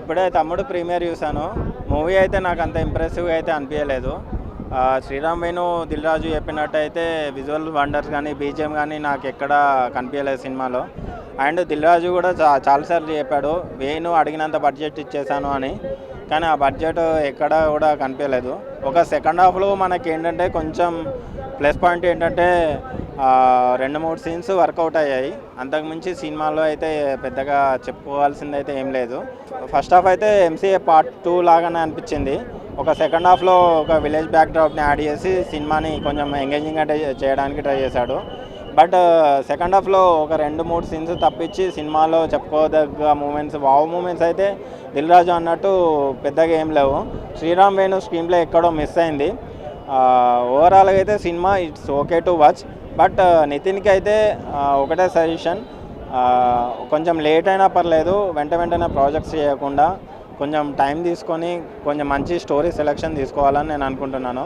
ఇప్పుడే తమ్ముడు ప్రీమియర్ చూసాను. మూవీ అయితే నాకు అంత ఇంప్రెసివ్గా అయితే అనిపించలేదు. శ్రీరామ్ వేణు దిల్ రాజు చెప్పినట్టయితే విజువల్ వండర్స్ కానీ బీజిఎం కానీ నాకు ఎక్కడ కనిపించలేదు సినిమాలో. అండ్ దిల్ రాజు కూడా చాలాసార్లు చెప్పాడు వేణు అడిగినంత బడ్జెట్ ఇచ్చేసాను అని, కానీ ఆ బడ్జెట్ ఎక్కడ కూడా కనిపించలేదు. ఒక సెకండ్ హాఫ్లో మనకి ఏంటంటే కొంచెం ప్లస్ పాయింట్ ఏంటంటే 2-3 సీన్స్ వర్కౌట్ అయ్యాయి. అంతకుమించి సినిమాలో అయితే పెద్దగా చెప్పుకోవాల్సింది అయితే ఏం లేదు. ఫస్ట్ హాఫ్ అయితే ఎంసీఏ పార్ట్ 2 లాగానే అనిపించింది. ఒక సెకండ్ హాఫ్లో ఒక విలేజ్ బ్యాక్డ్రాప్ని యాడ్ చేసి సినిమాని కొంచెం ఎంగేజింగ్ అంటే చేయడానికి ట్రై చేశాడు. బట్ సెకండ్ హాఫ్లో ఒక 2-3 సీన్స్ తప్పించి సినిమాలో చెప్పుకోదగ్గ మూమెంట్స్, వావ్ మూమెంట్స్ అయితే దిల్ రాజు అన్నట్టు పెద్దగా ఏం లేవు. శ్రీరామ్ వేణు స్క్రీన్ ప్లే ఎక్కడో మిస్ అయింది. ఓవరాల్గా అయితే cinema it's okay to watch. But నితిన్కి అయితే ఒకటే సజెషన్, కొంచెం లేట్ అయినా పర్లేదు, వెంటనే ప్రాజెక్ట్స్ చేయకుండా కొంచెం టైం తీసుకొని కొంచెం మంచి స్టోరీ సెలెక్షన్ తీసుకోవాలని నేను అనుకుంటున్నాను.